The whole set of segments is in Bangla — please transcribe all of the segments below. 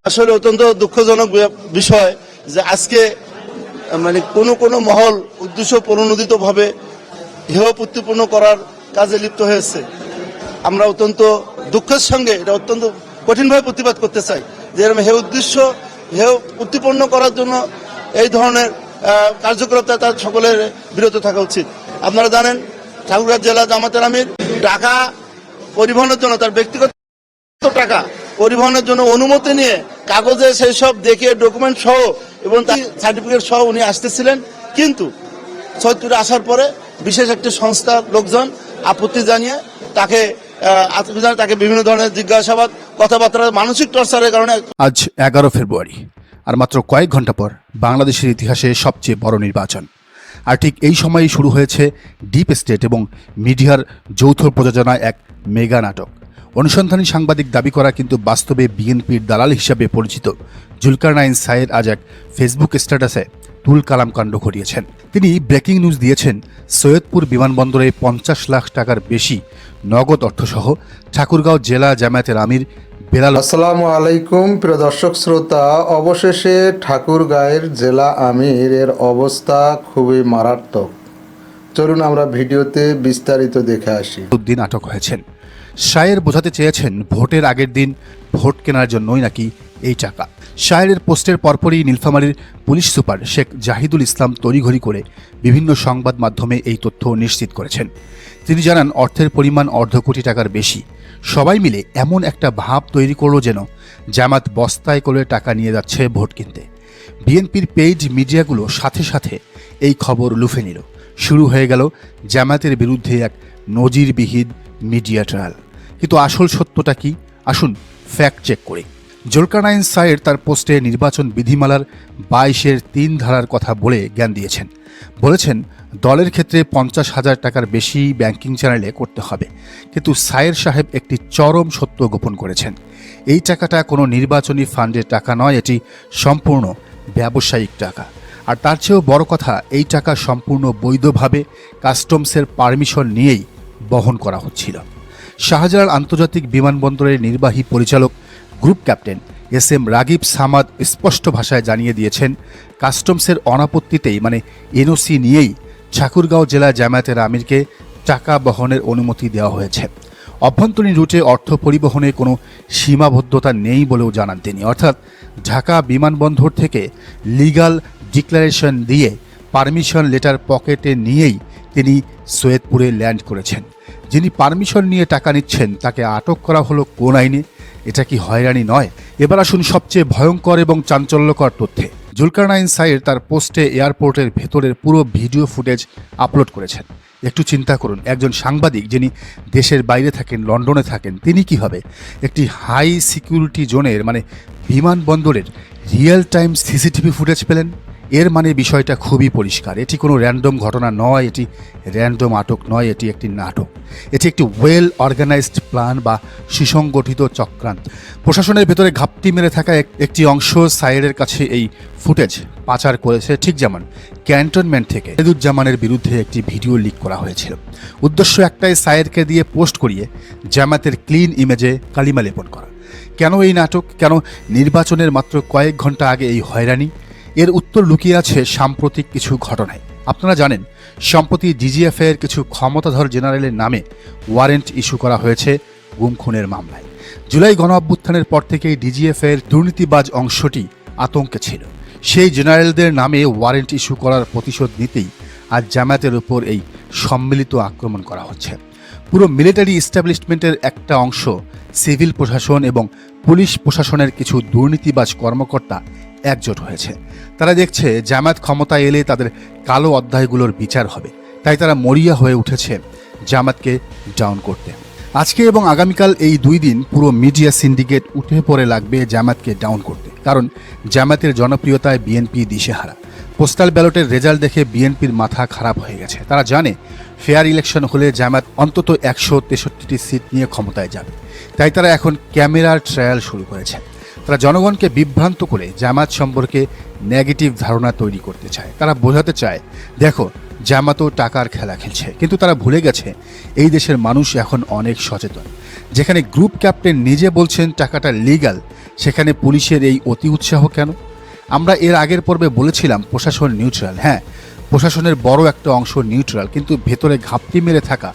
আসলে অত্যন্ত দুঃখজনক বিষয় যে আজকে মানে কোনো মহল উদ্দেশ্য প্রণোদিত ভাবে হেয় প্রতিপন্ন করার কাজে লিপ্ত হয়েছে। আমরা অত্যন্ত দুঃখের সঙ্গে এটা অত্যন্ত কঠিনভাবে প্রতিবাদ করতে চাই যে এরকম হেয় উদ্দেশ্য হেয় উত্তীপন্ন করার জন্য এই ধরনের কার্যকলাপ তার সকলের বিরত থাকা উচিত। আপনারা জানেন ঠাকুরগাঁও জেলা জামাতের আমির টাকা পরিবহনের জন্য তার ব্যক্তিগত টাকা পরিবহনের জন্য অনুমতি নিয়ে কাগজে সেই সব দেখিয়ে ডকুমেন্ট সহ এবং তার সার্টিফিকেট সহ উনি আসতেছিলেন, কিন্তু সৈয়দপুরে আসার পরে বিশেষ একটি সংস্থার লোকজন আপত্তি জানিয়ে তাকে বিভিন্ন ধরনের জিজ্ঞাসাবাদ কথাবার্তা মানসিক টর্চারের কারণে। আজ 11 ফেব্রুয়ারি, আর মাত্র কয়েক ঘন্টা পর বাংলাদেশের ইতিহাসে সবচেয়ে বড় নির্বাচন। আর ঠিক এই সময়েই শুরু হয়েছে ডিপ স্টেট এবং মিডিয়ার যৌথ প্রযোজনায় এক মেগা নাটক। অনুসন্ধানী সাংবাদিক দাবি করা কিন্তু বাস্তবে বিএনপির দালাল হিসাবে পরিচিত জুলকারনাইন সায়ের আজ এক ফেসবুক স্ট্যাটাসে তুল কালাম কাণ্ড ঘটিয়েছেন। তিনি ব্রেকিং নিউজ দিয়েছেন, সৈয়দপুর বিমানবন্দরে 50 লাখ টাকার বেশি নগদ অর্থসহ ঠাকুরগাঁও জেলা জামায়াতের আমির বেলাল। আসসালামু আলাইকুম প্রিয় দর্শক শ্রোতা, অবশেষে ঠাকুরগাঁয়ের জেলা আমিরের অবস্থা খুবই মারাত্মক। চলুন আমরা ভিডিওতে বিস্তারিত দেখে আসি। উদ্দিন আটক হয়েছেন। শায়ের বোঝাতে চেয়েছেন ভোটের আগের দিন ভোট কেনার জন্যই নাকি এই টাকা। শায়ের পোস্টের পরপরই নীলফামারীর পুলিশ সুপার শেখ জাহিদুল ইসলাম তড়িঘড়ি করে বিভিন্ন সংবাদ মাধ্যমে এই তথ্য নিশ্চিত করেছেন। তিনি জানান অর্থের পরিমাণ অর্ধ কোটি টাকার বেশি। সবাই মিলে এমন একটা ভাব তৈরি করল যেন জামাত বস্তায় করে টাকা নিয়ে যাচ্ছে ভোট কিনতে। বিএনপির পেইড মিডিয়াগুলো সাথে সাথে এই খবর লুফে নিল। শুরু হয়ে গেল জামাতের বিরুদ্ধে এক নজিরবিহীন মিডিয়া ট্রায়াল। কিন্তু আসল সত্যটা কি, আসুন ফ্যাক্ট চেক করি। জুলকারনাইন সায়ের তার পোস্টে নির্বাচন বিধিমালার 22-এর 3 ধারার কথা বলে জ্ঞান দিয়েছেন। বলেছেন দলের ক্ষেত্রে 50,000 টাকার বেশি ব্যাংকিং চ্যানেলে করতে হবে। কিন্তু সায়ের সাহেব একটি চরম সত্য গোপন করেছেন। এই টাকাটা কোনো নির্বাচনী ফান্ডের টাকা নয়, এটি সম্পূর্ণ ব্যবসায়িক টাকা। আর তার চেয়েও বড় কথা, এই টাকা সম্পূর্ণ বৈধভাবে কাস্টমসের পারমিশন নিয়েই বহন করা হচ্ছিল। শাহজালাল আন্তর্জাতিক বিমানবন্দরের নির্বাহী পরিচালক group captain SM. Ragib Samad স্পষ্ট ভাষায় জানিয়ে দিয়েছেন, কাস্টমসের অনাপত্তিতেই মানে এনওসি নিয়েই ঠাকুরগাঁও জেলা জামায়াতের আমিরকে টাকা বহনের অনুমতি দেওয়া হয়েছে। অভ্যন্তরীণ রুটে অর্থ পরিবহনে কোনো সীমাবদ্ধতা নেই বলেও জানান তিনি। অর্থাৎ ঢাকা বিমানবন্দর থেকে লিগ্যাল ডিক্লারেশন দিয়ে পারমিশন লেটার পকেটে নিয়েই তিনি সৈয়দপুরে ল্যান্ড করেছেন। যিনি পারমিশন নিয়ে টাকা নিচ্ছেন তাকে আটক করা হলো কোন আইনে? এটা কি হয়রানি নয়? এবার আসুন সবচেয়ে ভয়ঙ্কর এবং চাঞ্চল্যকর তথ্যে। জুলকারনাইন সায়ের তার পোস্টে এয়ারপোর্টের ভেতরের পুরো ভিডিও ফুটেজ আপলোড করেছেন। একটু চিন্তা করুন, একজন সাংবাদিক যিনি দেশের বাইরে থাকেন, লন্ডনে থাকেন, তিনি কিভাবে একটি হাই সিকিউরিটি জোনের মানে বিমানবন্দরের রিয়েল টাইম সিসিটিভি ফুটেজ পেলেন? এর মানে বিষয়টা খুবই পরিষ্কার। এটি কোনো র্যান্ডম ঘটনা নয়, এটি র্যান্ডম আটক নয়, এটি একটি নাটক। এটি একটি ওয়েল অর্গানাইজড প্ল্যান বা সুসংগঠিত চক্রান্ত। প্রশাসনের ভেতরে ঘাপটি মেরে থাকা একটি অংশ সায়েরের কাছে এই ফুটেজ পাচার করেছে, ঠিক যেমন ক্যান্টনমেন্ট থেকে এদুজ্জামানের বিরুদ্ধে একটি ভিডিও লিক করা হয়েছিল। উদ্দেশ্য একটাই, সায়েরকে দিয়ে পোস্ট করিয়ে জামাতের ক্লিন ইমেজে কালিমা লেপন করা। কেন এই নাটক? কেন নির্বাচনের মাত্র কয়েক ঘন্টা আগে এই হয়রানি? এর উত্তর লুকিয়ে আছে সাম্প্রতিক কিছু ঘটনায়। আপনারা জানেন, সম্প্রতি ডিজিএফআই এর কিছু ক্ষমতাধর জেনারেলের নামে ওয়ারেন্ট ইস্যু করা হয়েছে গুম খুনের মামলায়। জুলাই গণ অভ্যুত্থানের পর থেকেই ডিজিএফআই এর দুর্নীতিবাজ অংশটি আতঙ্কে ছিল। সেই জেনারেলদের নামে ওয়ারেন্ট ইস্যু করার প্রতিশোধ নিতেই আজ জামায়াতের উপর এই সম্মিলিত আক্রমণ করা হচ্ছে। পুরো মিলিটারি ইস্টাবলিশমেন্টের একটা অংশ, সিভিল প্রশাসন এবং পুলিশ প্রশাসনের কিছু দুর্নীতিবাজ কর্মকর্তা একজোট হয়েছে। তারা দেখছে জামায়াত ক্ষমতায় এলে তাদের কালো অধ্যায়গুলোর বিচার হবে, তাই তারা মরিয়া হয়ে উঠেছে জামায়াতকে ডাউন করতে। আজকে এবং আগামীকাল এই 2 দিন পুরো মিডিয়া সিন্ডিকেট উঠে পড়ে লাগবে জামায়াতকে ডাউন করতে। কারণ জামায়াতের জনপ্রিয়তায় বিএনপি দিশেহারা। পোস্টাল ব্যালটের রেজাল্ট দেখে বিএনপির মাথা খারাপ হয়ে গেছে। তারা জানে ফেয়ার ইলেকশন হলে জামায়াত অন্তত 163টি সিট নিয়ে ক্ষমতায় যাবে। তাই তারা এখন ক্যামেরার ট্রায়াল শুরু করেছে। তারা জনগণকে বিভ্রান্ত করে জামায়াত সম্পর্কে নেগেটিভ ধারণা তৈরি করতে চায়। তারা বোঝাতে চায়, দেখো জামাতও টাকার খেলা খেলছে, কিন্তু তারা ভুলে গেছে এই দেশের মানুষ এখন অনেক সচেতন। যেখানে গ্রুপ ক্যাপ্টেন নিজে বলছেন টাকাটা লিগ্যাল, সেখানে পুলিশের এই অতি উৎসাহ কেন? আমরা এর আগের পর্বে বলেছিলাম প্রশাসন নিউট্রাল। হ্যাঁ, প্রশাসনের বড় একটা অংশ নিউট্রাল, কিন্তু ভেতরে ঘাপটি মেরে থাকা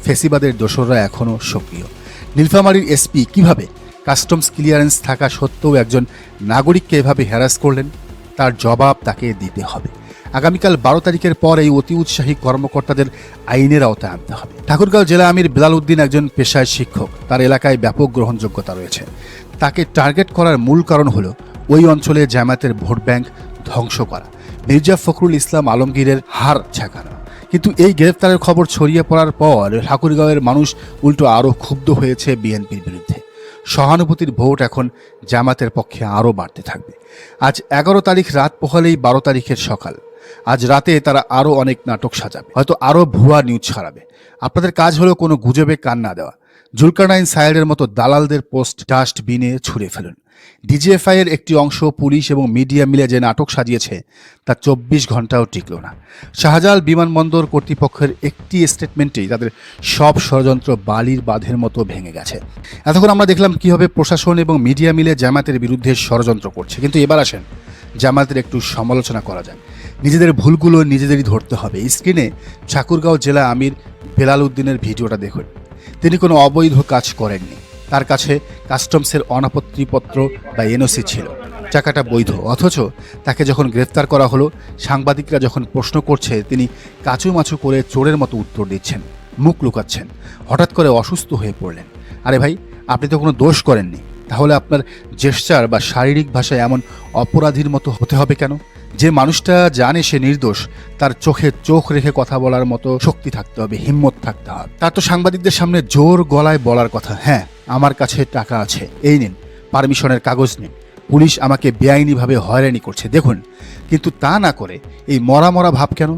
ফেসিবাদের দোসররা এখনও সক্রিয়। নীলফামারীর এসপি কিভাবে কাস্টমস ক্লিয়ারেন্স থাকা সত্ত্বেও একজন নাগরিককে এভাবে হ্যারাস করলেন, তার জবাব তাকে দিতে হবে। আগামীকাল 12 তারিখের পর এই অতি উৎসাহী কর্মকর্তাদের আইনের আওতায় আনতে হবে। ঠাকুরগাঁও জেলা আমির বেলাল উদ্দিন একজন পেশায় শিক্ষক, তার এলাকায় ব্যাপক গ্রহণযোগ্যতা রয়েছে। তাকে টার্গেট করার মূল কারণ হলো ওই অঞ্চলে জামায়াতের ভোট ব্যাংক ধ্বংস করা, মির্জা ফখরুল ইসলাম আলমগীরের হার ছেঁকানো। কিন্তু এই গ্রেফতারের খবর ছড়িয়ে পড়ার পর ঠাকুরগাঁওয়ের মানুষ উল্টো আরও ক্ষুব্ধ হয়েছে বিএনপির বিরুদ্ধে। সহানুভূতির ভোট এখন জামাতের পক্ষে আরও বাড়তে থাকবে। আজ 11 তারিখ রাত পোহালেই 12 তারিখের সকাল। আজ রাতে তারা আরও অনেক নাটক সাজাবে, হয়তো আরও ভুয়া নিউজ ছড়াবে। আপনাদের কাজ হলো কোনো গুজবে কান না দেওয়া। জুলকারনাইন সায়েরের মতো দালালদের পোস্ট ডাস্টবিনে ছুঁড়ে ফেলুন। ডিজিএফআই এর একটি অংশ পুলিশ এবং মিডিয়া মিলে যে নাটক সাজিয়েছে তা 24 ঘন্টাও টিকল না। শাহজালাল বিমানবন্দর কর্তৃপক্ষের একটি স্টেটমেন্টেই তাদের সব ষড়যন্ত্র বালির বাঁধের মতো ভেঙে গেছে। এতক্ষণ আমরা দেখলাম কীভাবে প্রশাসন এবং মিডিয়া মিলে জামায়াতের বিরুদ্ধে ষড়যন্ত্র করছে, কিন্তু এবার আসেন জামায়াতের একটু সমালোচনা করা যায়। নিজেদের ভুলগুলো নিজেদেরই ধরতে হবে। স্ক্রিনে ঠাকুরগাঁও জেলা আমির বেলাল উদ্দিনের ভিডিওটা দেখুন। তিনি কোনো অবৈধ কাজ করেননি। তার কাছে কাস্টমসের অনাপত্তিপত্র বা এনওসি ছিল, টাকাটা বৈধ। অথচ তাকে যখন গ্রেফতার করা হলো, সাংবাদিকরা যখন প্রশ্ন করছে, তিনি কাচুমাচু করে চোরের মতো উত্তর দিচ্ছেন, মুখ লুকাচ্ছেন। হঠাৎ করে অসুস্থ হয়ে পড়লেন। আরে ভাই, আপনি তো কোনো দোষ করেননি, তাহলে আপনার জেস্চার বা শারীরিক ভাষায় এমন অপরাধীর মতো হতে হবে কেন? যে মানুষটা জানে সে নির্দোষ, তার চোখে চোখ রেখে কথা বলার মতো শক্তি থাকতে হবে, হিম্মত থাকতে হবে। তার তো সাংবাদিকদের সামনে জোর গলায় বলার কথা, হ্যাঁ আমার কাছে টাকা আছে, এই নিন পারমিশনের কাগজ নিন, পুলিশ আমাকে বেআইনিভাবে হয়রানি করছে দেখুন। কিন্তু তা না করে এই মরা মরা ভাব কেন?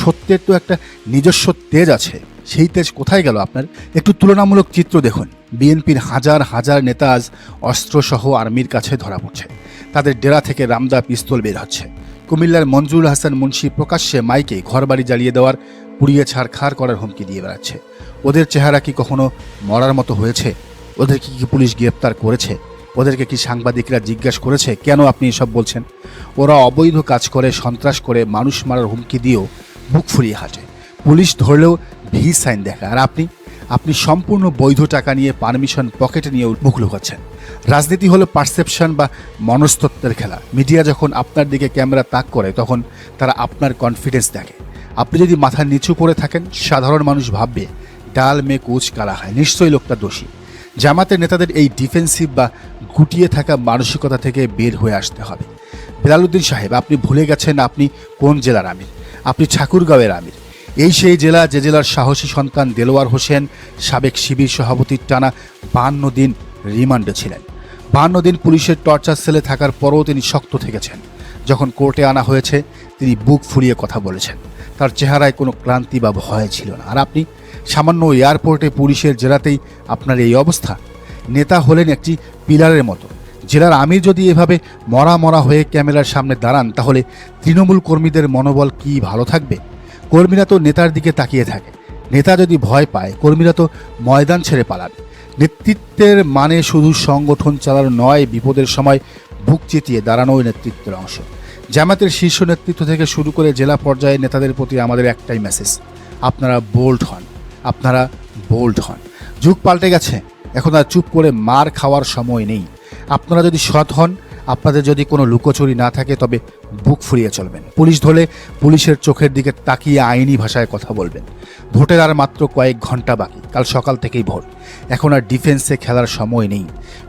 সত্যের তো একটা নিজস্ব তেজ আছে, সেই তেজ কোথায় গেল আপনার? একটু তুলনামূলক চিত্র দেখুন। বিএনপির হাজার হাজার নেতা আজ অস্ত্রসহ আর্মির কাছে ধরা পড়ছে। তাদের ডেরা থেকে রামদা পিস্তল বের হচ্ছে। কুমিল্লার মঞ্জুর হাসান মুন্সি প্রকাশ্যে মাইকে ঘরবাড়ি জ্বালিয়ে দেওয়ার, পুড়িয়ে ছাড়খাড় করার হুমকি দিয়ে বেড়াচ্ছে। ওদের চেহারা কি কখনো মরার মতো হয়েছে? ওদেরকে কি পুলিশ গ্রেপ্তার করেছে? ওদেরকে কি সাংবাদিকরা জিজ্ঞাসা করেছে কেন আপনি এসব বলছেন? ওরা অবৈধ কাজ করে, সন্ত্রাস করে, মানুষ মারার হুমকি দিয়েও বুক ফুরিয়ে হাঁটে। পুলিশ ধরলেও ভি সাইন দেখা, আর আপনি সম্পূর্ণ বৈধ টাকা নিয়ে পারমিশন পকেটে নিয়ে মুখ লুকাচ্ছেন। রাজনীতি হলো পারসেপশন বা মনস্তত্ত্বের খেলা। মিডিয়া যখন আপনার দিকে ক্যামেরা তাক করে, তখন তারা আপনার কনফিডেন্স দেখে। আপনি যদি মাথা নিচু করে থাকেন, সাধারণ মানুষ ভাববে ডাল মে কুচ কালা হয়, নিশ্চয়ই লোকটা দোষী। জামাতের নেতাদের এই ডিফেন্সিভ বা গুটিয়ে থাকা মানসিকতা থেকে বের হয়ে আসতে হবে। বেলাল উদ্দিন সাহেব, আপনি ভুলে গেছেন আপনি কোন জেলার আমির। আপনি ঠাকুরগাঁওয়ের আমির। এই সেই জেলা যে জেলার সাহসী সন্তান দেলোয়ার হোসেন সাবেক শিবির সভাপতির টানা 52 দিন রিমান্ডে ছিলেন। 52 দিন পুলিশের টর্চার সেলে থাকার পরও তিনি শক্ত থেকেছেন। যখন কোর্টে আনা হয়েছে, তিনি বুক ফুলিয়ে কথা বলেছেন। তার চেহারায় কোনো ক্লান্তি বা ভয় ছিল না। আর আপনি সামান্য এয়ারপোর্টে পুলিশের জেরাতেই আপনার এই অবস্থা। নেতা হলেন একটি পিলারের মতো। জেলার আমির যদি এভাবে মরা মরা হয়ে ক্যামেরার সামনে দাঁড়ান, তাহলে তৃণমূল কর্মীদের মনোবল কি ভালো থাকবে? কর্মীরা তো নেতার দিকে তাকিয়ে থাকে। নেতা যদি ভয় পায়, কর্মীরা তো ময়দান ছেড়ে পালাবে। নেতৃত্বের মানে শুধু সংগঠন চালানো নয়, বিপদের সময় বুক চিতিয়ে দাঁড়ানোই নেতৃত্বের অংশ। জামাতের শীর্ষ নেতৃত্ব থেকে শুরু করে জেলা পর্যায়ে নেতাদের প্রতি আমাদের একটাই মেসেজ, আপনারা বোল্ড হন, আপনারা বোল্ড হন। যুগ পাল্টে গেছে, এখন আর চুপ করে মার খাওয়ার সময় নেই। আপনারা যদি সৎ হন, আপনাদের যদি কোনো লুকোচুরি না থাকে, তবে বুক ফুরিয়ে চলবেন। পুলিশ ধরলে পুলিশের চোখের দিকে তাকিয়ে আইনি ভাষায় কথা বলবেন। ভোটের আর মাত্র কয়েক ঘন্টা বাকি, কাল সকাল থেকেই ভোট। এখন আর ডিফেন্সে খেলার সময় নেই।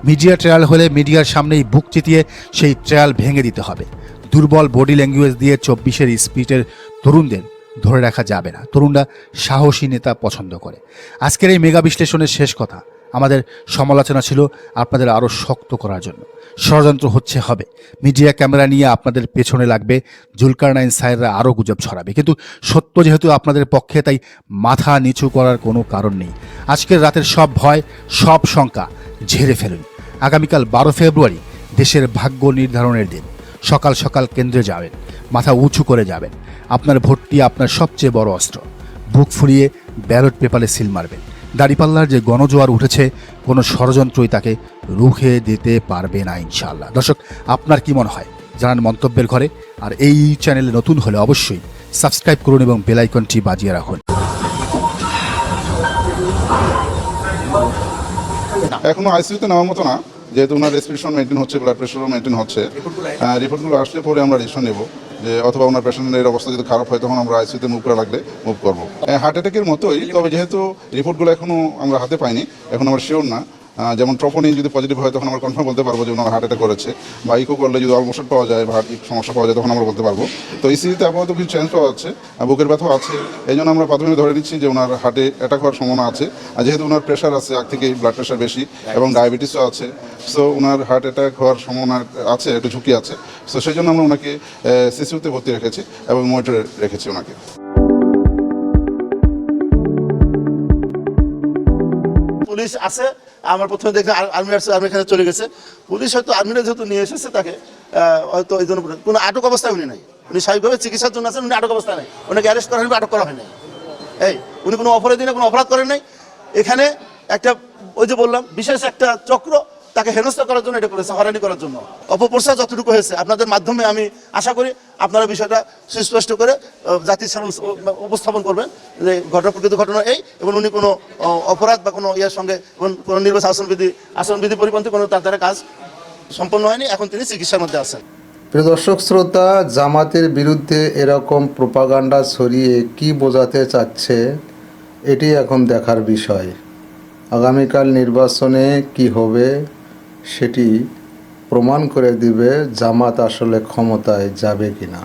মিডিয়া ট্রায়াল হলে মিডিয়ার সামনেই বুক চিতিয়ে সেই ট্রায়াল ভেঙে দিতে হবে। দুর্বল বডি ল্যাঙ্গুয়েজ দিয়ে 24-এর স্পিডের তরুণদের ধরে রাখা যাবে না। তরুণরা সাহসী নেতা পছন্দ করে। আজকের এই মেগা বিশ্লেষণের শেষ কথা, আমাদের সমালোচনা ছিল আপনাদের আরও শক্ত করার জন্য। ষড়যন্ত্র হবে, মিডিয়া ক্যামেরা নিয়ে আপনাদের পেছনে লাগবে, জুলকারনাইন সায়েররা আরও গুজব ছড়াবে। কিন্তু সত্য যেহেতু আপনাদের পক্ষে, তাই মাথা নিচু করার কোনো কারণ নেই। আজকের রাতের সব ভয়, সব শঙ্কা ঝেড়ে ফেলুন। আগামীকাল 12 ফেব্রুয়ারি দেশের ভাগ্য নির্ধারণের দিন। সকাল সকাল কেন্দ্রে যাবেন, মাথা উঁচু করে যাবেন। আপনার ভোটটি আপনার সবচেয়ে বড় অস্ত্র। বুক ফুলিয়ে ব্যালট পেপারে সিল মারবেন। দাঁড়িপাল্লার যে গণজোয়ার উঠেছে, কোনো ষড়যন্ত্রই তাকে রুখে দিতে পারবে না ইনশাআল্লাহ। দর্শক, আপনার কি মনে হয় জানান মন্তব্যের ঘরে। আর এই চ্যানেলে নতুন হলে অবশ্যই সাবস্ক্রাইব করুন এবং বেল আইকনটি বাজিয়ে রাখুন। এখনো আইসিইউতে নেওয়ার মতো না, যেহেতু ওনার রেসপিরেশন মেনটেন হচ্ছে, ব্লাড প্রেশারও মেনটেন হচ্ছে। রিপোর্টগুলো আসলে পরে আমরা ডিসিশন নেব যে অথবা ওনার পেশেন্টের অবস্থা যদি খারাপ হয় তখন আমরা আইসিইউতে মুভ করা লাগলে মুভ করবো। হার্ট অ্যাটাকের মতোই, তবে যেহেতু রিপোর্টগুলো এখনো আমরা হাতে পাইনি, এখন আমরা শিওর না। যেমন ট্রপোনিন যদি পজিটিভ হয় তখন আমরা কনফার্ম বলতে পারবো যে ওনার হার্ট অ্যাটাক করেছে, বা ইকো করলে যদি অলমোশন পাওয়া যায় বা হার্ট সমস্যা পাওয়া যায় তখন আমরা বলতে পারবো। তো ইসিজিতে আপাতত কিছু চেঞ্জ পাওয়া যাচ্ছে, বুকের ব্যথাও আছে, এই জন্য আমরা প্রাথমিক ধরে নিচ্ছি যে ওনার হার্টে অ্যাটাক হওয়ার সম্ভাবনা আছে। আর যেহেতু ওনার প্রেশার আছে আগ থেকেই, ব্লাড প্রেশার বেশি এবং ডায়াবেটিসও আছে, সো ওনার হার্ট অ্যাটাক হওয়ার সম্ভাবনা আছে, একটু ঝুঁকি আছে। সো সেই জন্য আমরা ওনাকে সিসিউতে ভর্তি রেখেছি এবং মনিটরে রেখেছি ওনাকে। পুলিশ আছে, আমার প্রথমে দেখে আর্মি আসছে, আর্মি এখানে চলে গেছে। পুলিশ হয়তো আর্মিরা যেহেতু নিয়ে এসেছে তাকে, হয়তো এই জন্য কোনো আটক অবস্থায় উনি নাই, উনি স্বাভাবিকভাবে চিকিৎসার জন্য আছেন, উনি আটক অবস্থায় নেই, ওনাকে অ্যারেস্ট করা হয়নি, আটক করা হয় নাই। উনি কোনো অপরাধী না, কোনো অপরাধ করেন নাই। এখানে একটা, ওই যে বললাম, বিশেষ একটা চক্র তাকে হেনস্থা করার জন্য এটা করেছে, হয়রানি করার জন্য। অপপ্রচার যতটুকু হয়েছে, আপনাদের মাধ্যমে আমি আশা করি আপনারা বিষয়টা সুস্পষ্ট করে জাতির সামনে উপস্থাপন করবেন যে প্রকৃত ঘটনা এই, এবং উনি কোনো অপরাধ বা কোনো ইয়ার সঙ্গে কোনো নির্বাচন আচরণবিধি পরিপন্থী কোনো তার দ্বারা কাজ সম্পন্ন হয়নি। এখন তিনি চিকিৎসার মধ্যে আছেন। প্রিয় দর্শক শ্রোতা, জামাতের বিরুদ্ধে এরকম প্রোপাগান্ডা ছড়িয়ে কি বোঝাতে চাচ্ছে এটি এখন দেখার বিষয়। আগামীকাল নির্বাচনে কি হবে সেটি প্রমাণ করে দিবে জামাত আসলে ক্ষমতায় যাবে কিনা।